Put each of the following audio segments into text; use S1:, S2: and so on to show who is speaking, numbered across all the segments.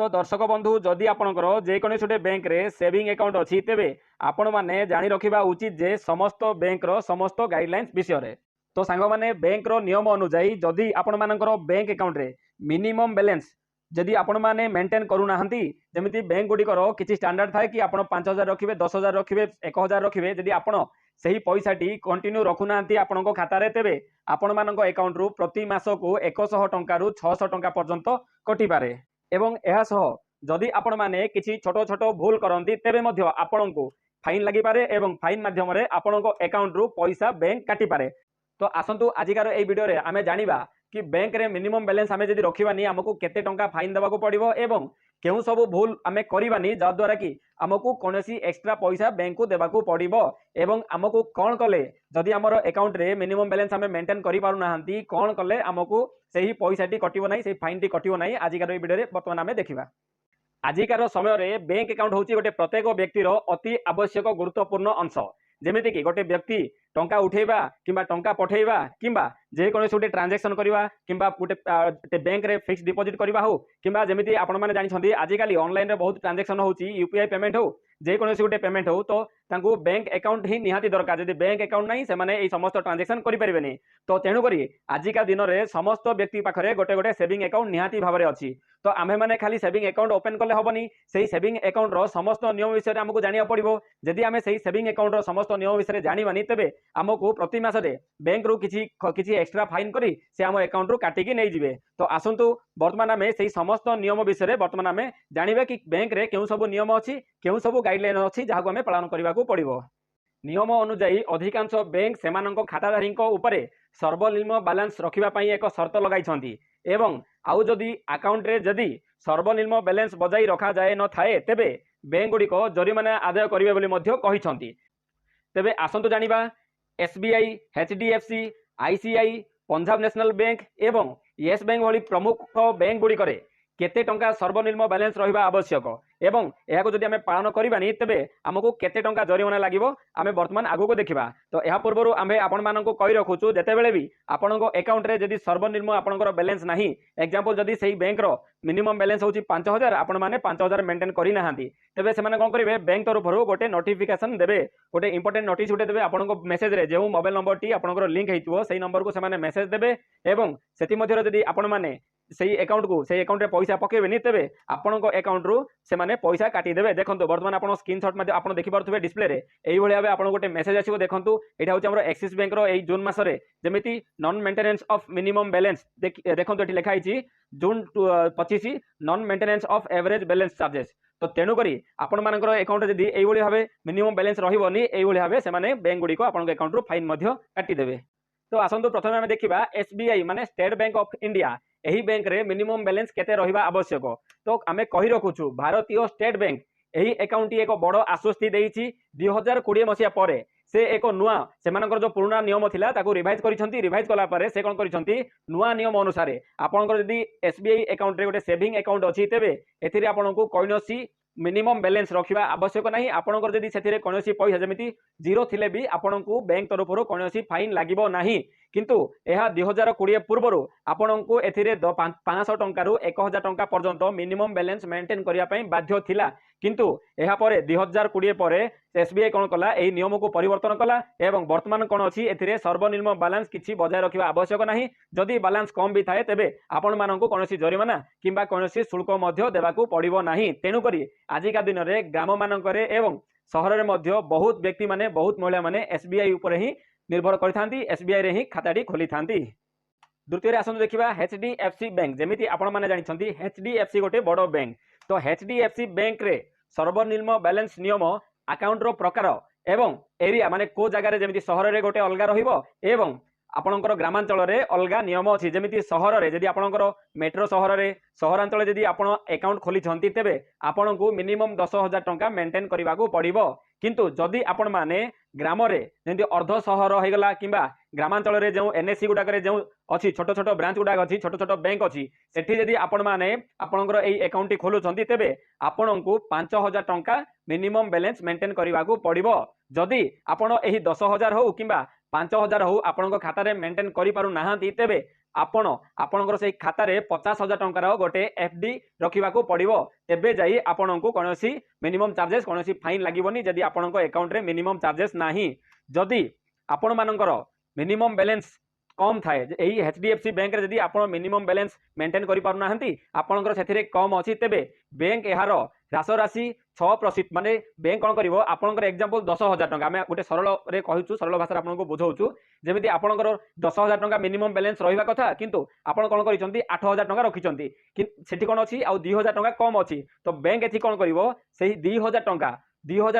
S1: तो दर्शक बंधु जदि आपणकर जेकोसी गोटे बैंक रे सेविंग अकाउंट अच्छी तेबे आपण मैंने जानी रखा उचित जे समस्त बैंक समस्त गाइडलाइंस विषय तो सांग मैंने बैंक नियम अनुजाई जदि आपण मानकर बैंक अकाउंट रे मिनिमम बैलेंस जदि आपण मैंने मेंटेन करूना जमी बैंक गुड़िकर किसी स्टैंडर्ड थाए कि आप 5,000 रखिए 10,000 रखिए 1,000 रखिए जदि आपण सही पैसाटी कंटिन्यू रखुना आपण खातार तेबे आपण मान अकाउंट रु प्रति मास को 100 टंका रु 600 टंका पर्यंत कटि पारे एवं यह सह जदि आपण माने किसी छोट छोट भूल करती तेबे मध्य आपण को फाइन लगी पारे एवं फाइन माध्यम आपण अकाउंट रु पैसा बैंक काटी पारे। तो आसतु आजिकार ए वीडियो रे आमे जानिबा कि बैंक रे मिनिमम बैलेंस आमे जदि रखिबानी हमको केते टंका फाइन देबाको पड़िबो एवं केउ सब भूल आमे करिबानी जा द्वारा कि हमको कोनोसी एक्स्ट्रा पैसा बैंक को देबाको पड़िबो एवं हमको कौन कले जदि हमर अकाउंट रे मिनिमम बैलेंस आमे मेंटेन करि पारु नाहंती कौन कले हमको सही पैसाटी कटिबो नाही सही फाइनटी कटिबो नाही आजिकार ए वीडियो रे वर्तमान आमे देखिबा। आजिकार समय रे बैंक अकाउंट होची गोटे प्रत्येक व्यक्तिर अति आवश्यक गुरुत्वपूर्ण अंश जेमिति कि गोटे व्यक्ति टंका उठेबा किंबा टंका पठेबा किंबा जेकोसी गोटे ट्रांजेक्शन करवा किंबा गोटे बैंक रे फिक्स डिपोजिट करवा हो किंबा जेमिति आपण माने जानिछंती आजिकाली ऑनलाइन रे बहुत ट्रांजेक्शन होची यूपीआई पेमेंट हो जेकोसी गोटे पेमेंट हो तो तांको बैंक अकाउंट ही निहाती दरकार जदि बैंक अकाउंट नहीं से माने ए समस्त ट्रांजेक्शन करि परिबेनी। तो तेणु करी आजिका दिन में समस्त व्यक्ति पाखरे गोटे गोटे सेविंग अकाउंट निहाती भाव अच्छी तो आमे माने खाली सेविंग अकाउंट ओपन कले हेनी से सेविंग अकाउंट रो समस्त नियम विषय आमको जानिया पड़ो जदि आमे से सेविंग अकाउंट रो समस्त नियम विषय जानिबानी तेबे आमको प्रति मासरे बैंक रु किछि एक्स्ट्रा फाइन करी से आम अकाउंट रु काटिकी नहीं जिवे। तो आसंतु वर्तमान आमे से समस्त नियम विषय वर्तमान आमे जानिबा कि बैंक रे केउ सब नियम अच्छी केउ सब गाइडलाइन अच्छी जहां आमे पालन करबा को पड़िबो। नियम अनुजाई अधिकांश बैंक सेमानंको खाताधारी उपरे सर्वनिम्न बैलेंस रखिबा पई एक शर्त लगाई एवं आउ जदि अकाउंट रे जदि सर्वनिम्न बैलेंस बजाई रखा जाए न थाए तेबे बैंक गुड़िक जरिमाना आदाय करिवे बोली मध्य कहिसंती। तेबे आसंतु जानिबा SBI HDFC ICI Punjab National Bank एवं येस बैंक भली प्रमुख बैंक गुड़िकरे केते टंका सर्वनिम्न बैलेंस रहिबा आवश्यक एवं यह जदि आमे पालन करबानी तेबे हमको केते टंका जरिमाना लागिवो आमे वर्तमान आगु को देखिबा। तो यह पूर्व आमे आपण माननको कहि रखुछु जेतेबेले भी आपनको अकाउंट रे जदि सर्वनिम्न आपनकर बैलेंस नाही एग्जांपल जदि सेही बैंक रो मिनिमम बैलेंस होची 5,000 आपण माने 5,000 मेंटेन करि नाहांती तेबे से माने कोन करिवे बैंक तरफरो गोटे नोटिफिकेशन देबे गोटे इंपोर्टेंट नोटिस गोटे देबे आपनको मेसेज रे जेउ मोबाइल नंबर टी आपनकर लिंक हेइतिबो सेही नंबर को से माने मेसेज देबे एवं सेति मध्य जदि आपण माने सही अकाउंट को सही अकाउंट रे पैसा पकेबेनी तेबे आपनको अकाउंट रु से माने पैसा काटी देबे। देखंतु वर्तमान आपण स्क्रीनशॉट मध्ये आपण देखि पारथुबे डिस्प्ले रे एई भली भाबे आपण गोटे मेसेज आसीबो देखंतु एटा होची हमर एक्सिस बैंक रो एई जून मास रे जेमिति non maintenance of minimum balance देखंतु एठी लिखा आइची June 25 non maintenance of average balance charges. तो तेणु करी आपण मानकर अकाउंट जदि एई भली भाबे मिनिमम बैलेंस रहिबोनी एई भली भाबे से माने बैंक गुडी को आपण अकाउंट रु फाइन मध्य काटी देबे। तो आसंतु प्रथमे हम देखिबा एसबीआई माने स्टेट बैंक ऑफ इंडिया एही बैंक रे मिनिमम बैलेंस केते रहिबा आवश्यक। तो आमे कहि रखुछु भारतीय स्टेट बैंक एही अकाउंट एक बड़ आश्वस्ति देइछि 2020 मसिया परे से एक नुआ सेमानकर जो पुराना नियम थिला ताको रिवाइज करिसंती रिवाइज कला परे से कोन करिसंती नुआ नियम अनुसार आपनकर जदि एसबीआई अकाउंट रे गोटे सेविंग अकाउंट अछि तेबे एथिरे आपनको कोइनोसी मिनिमम बैलेंस रखिबा आवश्यक नाही। आपनकर जदि सेथिरे कोनोसी पैसा जेमिति जीरो थिले भी आपनकु बैंक तरफरो कोनोसी फाइन लागिबो नाही किंतु यह 2020 पूर्व आपनकु एथिरे 500 टंका रु 1000 टंका पर्यंत मिनिमम बैलेंस मेंटेन करिया पई बाध्य थिला किंतु यह परे 2020 परे एसबीआई कोन कला एही नियम को परिवर्तन कला एवं वर्तमान कोन अछि एथिरे सर्वनिम्न बैलेंस किछि बजाय रखिबा आवश्यक नाही। जदि बैलेंस कम भी थाए तेबे आपण मानकु कोनोसी जरिमाना किंबा कोनोसी शुल्क मध्य देबाकू पड़िबो नाही। तेणु करी आजिका दिन रे ग्राम मानकरे एवं सहर रे मध्य बहुत व्यक्ति माने बहुत महिला माने एसबीआई ऊपर ही निर्भर करथांती एसबीआई रे ही खाताटी खोली थांती। द्वितीय आसंतु देखिबा एचडीएफसी बैंक जेमिति आपण माने जानि छंती एचडीएफसी गोटे बड़ बैंक। तो एचडीएफसी बैंक रे सर्वनिम्न बैलेंस नियम अकाउंट रो प्रकार एवं एरिया माने को जगह रे जेमिति सहर रे गोटे अलगा रहिबो एवं आपणकर ग्रामांचल रे अलगा नियम अछि जेमिति सहर रे जदि आपणकर मेट्रो सहर रे सहरांचल जदि आपण अकाउंट खोली छंती तेबे आपणकु मिनिमम 10,000 टंका मेंटेन करबा को पड़िबो किंतु जदि आपण माने ग्राम रे जेंति अर्ध सहर होइगला किंबा ग्रामांचल रे जो एनएससी गुडा करे जो अछि छोट छोट ब्रांच गुडा अछि छोट छोट बैंक अछि सेठी जदि आपण माने आपणकर एई अकाउंट खोलु छंती तेबे आपणकु 5,000 टंका मिनिमम बैलेंस मेंटेन करबा को पड़िबो। जदि आपण एही 10,000 हो किंबा 5,000 हो आपण खाता रे मेंटेन करि पारु नाहांती तेबे आपण आपणकर से खाता रे 50,000 टंकार गोटे एफडी रखिबाकू पड़िबो तेबे जाई आपनकू कोनोसी मिनिमम चार्जेस कोनोसी फाइन लागिबोनी जदि आपनक अकाउंट रे मिनिमम चार्जेस नाही जदि आपण मानकर मिनिमम बैलेंस कम थाए यही एचडीएफसी बैंक रे जदि आपण मिनिमम बैलेंस मेंटेन करि पारु नाहंती आपनकर सेथिरे कम अछि तेबे बैंक एहार ह्रास राशि 6% माने बैंक कोन करिवो आपनकर एग्जांपल 10,000 टंका आमे गोटे सरल रे कहिछु सरल भाषा आपनको बुझौछु जेमिति आपनकर 10,000 टंका मिनिमम बैलेंस रहिबा कथा किंतु आपण कोन करिसंती 8,000 टंका रखिसंती सेठी कोन अछि आ 2,000 टंका कम अछि तो बैंक एथि कोन करिवो सेही 2,000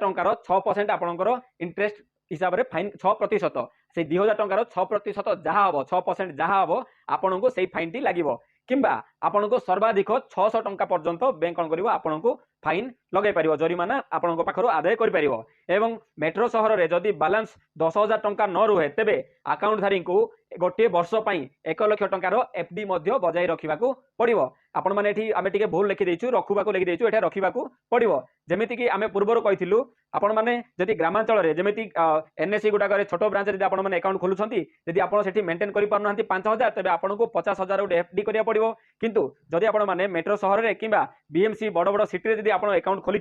S1: टंकार 6% आपनकर इंटरेस्ट हिसाब रे फाइन 6% से 2,000 टंकार 6% जहाँ हम 6% जहाँ हम आपन को फाइन टी लगे किंबा आपन को सर्वाधिक 600 टंका पर्यंत बैंक कौन कर आपन को फाइन लगे पार जरिमाना आपण पाखर आदाय कर मेट्रो सहर में जदि बालांस 10,000 टंका न रुहे तेबे अकाउंटधारी को गोटे वर्ष 1 लाख टंकार एफडी बजाय रखा पड़ो आपण मैंने आम टे भूल लिखिदेचु रखुवाक लिखिदेचु एटा रखा पड़ो जमीती कि आम पूर्वर कही आपण मैंने जदि ग्रामांचल में जमीती एनएससी गुड़ाक छोट ब्रांच जब आप अकाउंट खोलुंट जदि आप मेंटेन कर पारना 5,000 तेज आपको 50,000 गोटे एफडी करा पड़ो किंतु जदि आपण मैंने मेट्रो सहर में कि बीएमसी बड़ बड़ सिटी जदि आप अकाउंट खोली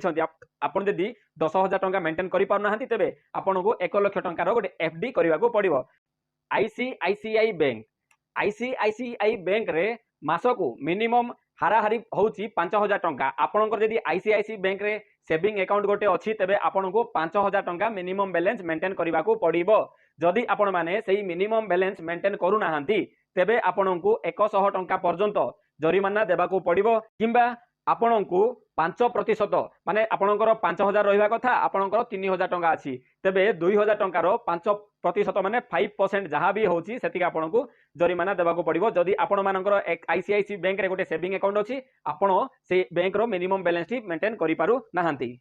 S1: आप जदि 10,000 टंका मेंटेन कर पारना तेज आपन को 1 लाख टंकार गोटे एफडी करने को पड़ो आईसीआईसीआई बैंक रे मासकू मिनिमम हाराहारी होची 5,000 टंका आपनकर जदि आईसीआईसी बैंक रे सेविंग अकाउंट गोटे अच्छी तेबे आपनको 5,000 टंका मिनिमम बैलेंस मेंटेन करने को पड़ो जदि आपण माने सही मिनिमम बैलेंस मेंटेन करू नाहंती तेबे आपनको 100 टंका पर्यंत जरिमाना देबाकू पड़ो किंबा आपनकू 5% माने आपनकर 5,000 रहिबा कथा आपनकर 3,000 टंका अछि तेबे 2,000 टंकार 5% माने 5% जहाँ भी होची सेतिक आपनकू जरिमाना देबाकू पड़ो जदि आपण मानकर आईसीआईसी बैंक रे गोटे सेविंग अकाउंट अछि आपण से बैंक रो मिनिमम बैलेंस टी मेंटेन करि पारु नाहंती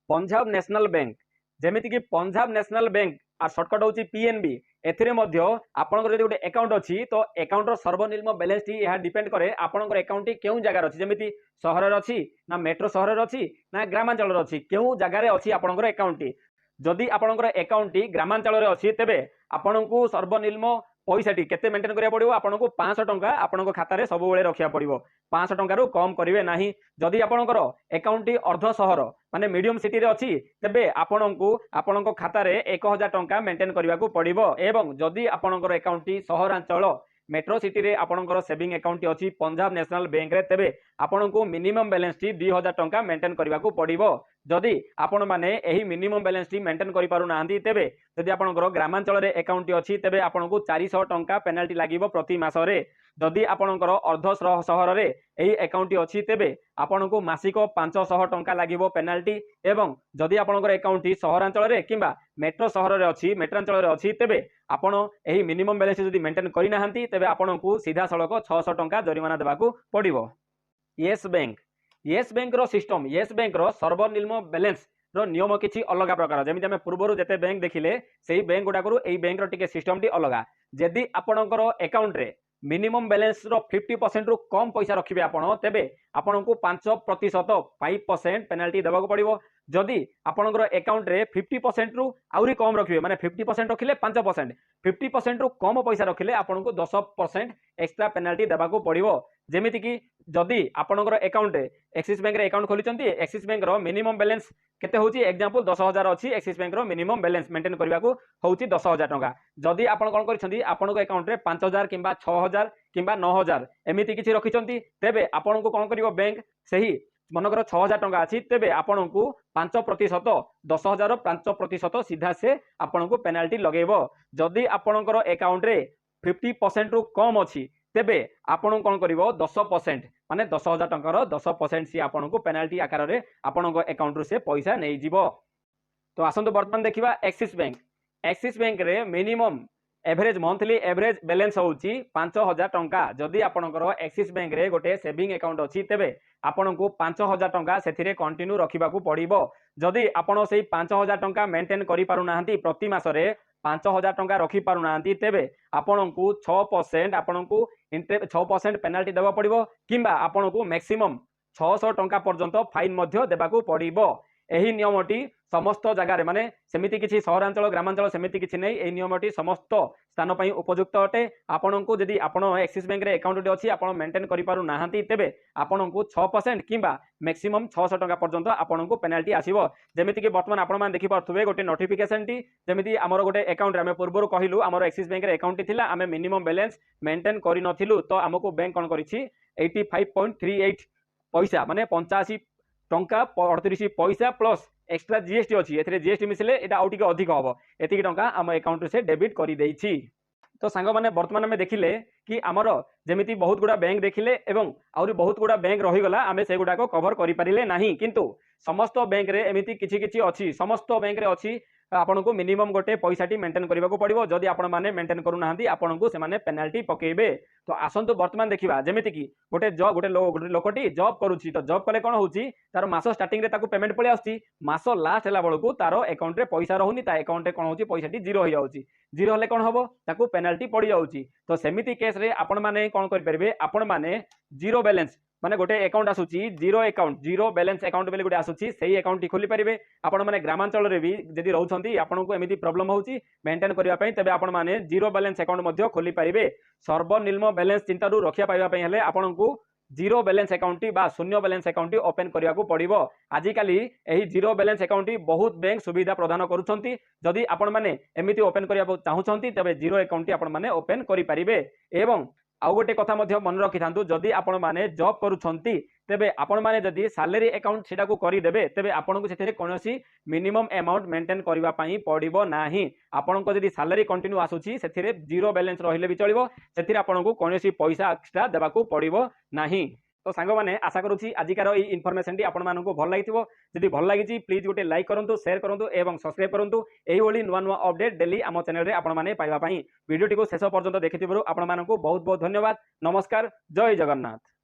S1: पंजाब नेशनल बैंक जेमिति कि पंजाब नेशनल बैंक आ शॉर्टकट होची पीएनबी एथिरे मध्य आपनकर जदि गोटे अकाउंट अछि तो अकाउंट रो सर्वनिम्न बैलेंस टी यह डिपेंड करे आपनकर अकाउंट टी केउ जगह अछि जेमिति शहर रे अछि ना मेट्रो शहर रे अछि ना ग्रामांचल रे अछि केउ जगह रे अछि आपनकर अकाउंट टी जदि आपनकर अकाउंट टी ग्रामांचल रे अछि तेबे आपनकू सर्वनिम्न पैसा टी केते मेंटेन करिया पड़िबो आपनकू 500 टंका आपनक खाता रे सब बेले रखिया पड़िबो 500 टंका कम करिवे नाही जदि आपनकर अकाउंट टी अर्ध शहर माने मीडियम सिटी रे अछि तेबे आपनकू आपनक खाता रे 1,000 टंका मेंटेन करिया को पड़िबो एवं जदि आपनकर अकाउंट टी सहरांचल मेट्रो सिटी रे आपनकर सेविंग अकाउंट अछि पंजाब नेशनल बैंक रे तेबे आपनकू मिनिमम बैलेंस टी 2,000 टंका मेंटेन करिया को पड़िबो जदि आपण माने एही मिनिमम बैलेंस टी मेंटेन करि पारु नाहंती तेबे जदि आपनकर ग्रामांचल रे अकाउंट टी अछि तेबे आपनकू 400 टंका पेनाल्टी लागिबो प्रति मास रे जदि आपनकर अर्ध शहर रे एही अकाउंट टी अछि तेबे आपनकू मासिक 500 टंका लागिबो पेनाल्टी एवं जदि आपनकर अकाउंट टी सहरांचल रे किंबा मेट्रो शहर रे अछि मेट्रांचल रे अछि तेबे आपण एही मिनिमम बैलेंस जदि मेंटेन करि नाहंती तेबे आपनकू सीधा सड़क 600 टंका जरिमाना देबाकू पड़िबो येस बैंक रो सिस्टम येस बैंक रो सर्वनिम्न बैलेंस रो नियम किछि अलग प्रकार जेमिति हम पूर्वरु जेते बैंक देखिले सेही बैंक गुडा एही बैंक रो टिके सिस्टम टी अलग जदि आपनकर अकाउंट रे मिनिमम बैलेंस रो 50% रु कम पैसा रखिबे आपण तेबे आपनकू 5% पेनाल्टी देबाकू पड़िबो जदि आपनकर अकाउंट रे 50% रु आउरी कम रखिबे माने 50% रखिले 5% 50% रु कम पैसा रखिले आपनकू 10% एक्स्ट्रा पेनाल्टी देबाकू पड़िबो जेमिति कि जदि आपनकर अकाउंट रे एक्सिस बैंक रे अकाउंट खोलिचंती एक्सिस बैंक रो मिनिमम बैलेंस केते होची एग्जांपल 10,000 अछि एक्सिस बैंक रो मिनिमम बैलेंस मेंटेन करबा को होची 10,000 टंका जदि आपण कोन करछंती आपनको अकाउंट रे 5,000 किंबा 6,000 किंबा 9,000 एमिति किछि रखिचंती तेबे आपनको कोन करिवो बैंक सही मनकर 6,000 टंका अछि तेबे आपनको 5% 10,000 5% सीधा से आपनको पेनाल्टी लगेबो जदि आपनकर अकाउंट रे 50% रु कम अछि तेबे आपण कोन करिवो 10% माने 10,000 टंकार 10% सी आपनको पेनाल्टी आकार रे आपनको अकाउंट रो से पैसा नै जिवो तो आसंतो वर्तमान देखिबा एक्सिस बैंक रे minimum average monthly average balance होची 5,000 टंका जदि आपनकर एक्सिस बैंक रे गोटे सेविंग अकाउंट अछि तेबे आपनको 5,000 टंका सेथिरे कंटिन्यू रखिबाकू पड़िबो जदि आपण सेही 5,000 टंका मेंटेन करि पारु नाहंती प्रति मास रे 5,000 टंका रखि पारु नाहंती तेबे आपनकू 6% आपनकू 6% पेनाल्टी देबा पड़िबो किंबा आपनकू मैक्सिमम 600 टंका पर्यंत फाइन मध्य देबाकू पड़िबो ଏହି ନିୟମଟି समस्त जगार माने सेमिति किछि सहरांचल ग्रामांचल सेमिति किछि नै एही नियमटी समस्त स्थान पई उपयुक्त अटे। आपनकु जदि आपण एक्सिस बैंक रे अकाउंट अछि आपण मेंटेन करि पारु नाहंती तेबे आपनकु 6% किंबा मैक्सिमम 600 टका पर्यंत आपनकु पेनाल्टी आसीबो। जेमिति कि वर्तमान आपण मान देखि पारथुबे गोटे नोटिफिकेशन टी जेमिति हमर गोटे अकाउंट रे हम पूर्वरु कहिलु हमर एक्सिस बैंक रे अकाउंट थिला हम मिनिमम बैलेंस मेंटेन करि नथिलु तो हमकु बैंक कोन करिछि 85.38 पैसा माने 85 टंका 38 पैसा प्लस एक्स्ट्रा जीएसटी अच्छी ए जीएसटी मिसले एटा आउ टिके अधिक हम एतिक टंका आम अकाउंट से डेबिट कर देछि। तो सांग मैंने बर्तमान आम देखिले कि आमर जमीती बहुत गुड़ा बैंक देखिले एवं आउरी बहुत गुड़ा बैंक रहीगला आम से गुड़ाक कभर करें ना किंतु समस्त बैंक रे एमिति किछि किछि अछि समस्त बैंक रे अछि आपन को मिनिमम गोटे पैसाटी मेंटेन करने को पड़ो जदि आपण मैंने मेंटेन करूना आपन को से पेनाल्टी पकेबे। तो आसतु बर्तमान देखा जमीती कि गोटे लोकटी जॉब करुच्ची तो जॉब कले कौन होची तार मास स्टार्टिंग रे ताकू पेमेंट पड़े आसी मास लास्ट है बेलू तार अकाउंट रे पैसा रहुनी अकाउंट रे कौन होची पैसाटी जीरो हो जाउची जीरो हेले कौन हम ताकू पेनाल्टी पड़ जाउची। तो सेमिति केस रे आपण माने कौन करें आपण माने जीरो बैलेंस माने गोटे अकाउंट आसूची जीरो बैलेंस अकाउंट बेले गोटे आसूची सेही अकाउंट खोली पारिबे। आपण माने ग्रामांचल रे भी जदि रहउछंती आपन को एमिति प्रॉब्लम होउची मेंटेन करिया पई तबे आपण माने जीरो बैलेंस अकाउंट मध्य खोली पारिबे। सर्वनिम्न बैलेंस चिंतारू रखिया पाइबा पई हेले आपण को जीरो बैलेंस अकाउंट बा शून्य बैलेंस अकाउंट ओपन करिया को पड़िबो। आजिकाली एही जीरो बैलेंस अकाउंट बहुत बैंक सुविधा प्रदान करूछंती जदि आपण माने एमिति ओपन करिया चाहूछंती तबे जीरो अकाउंट आपण माने ओपन करि पारिबे। एवं आउ गोटे कथा मन रखि थांतु जदि आपण माने जॉब करूछंती तेबे आपण माने जदि सैलरी अकाउंट सेटा को करि देबे तेबे आपण को सेथिरे कोनोसी मिनिमम अमाउंट मेंटेन करबा पई पड़िबो नाही। आपण को जदि सैलरी कंटिन्यू आसुची सेथिरे जीरो बैलेंस रहिले भी चलिबो सेथिरे आपण को कोनोसी पैसा एक्स्ट्रा देबा को पड़िबो नाही। तो सांग मैंने आशा करुच्ची आजिकार ये इनफॉरमेशन टी आपण मानकु भल लागिथिबो जदि भल लागिछि प्लीज गोटे लाइक करंतु शेयर करंतु एवं सब्सक्राइब करंतु एही ओली नुवा नुवा अपडेट डेली आम चैनल रे आपण माने पाइबा पई वीडियो टी को शेष पर्यंत देखिथिबो आपण मानकु बहुत बहुत धन्यवाद। नमस्कार, जय जगन्नाथ।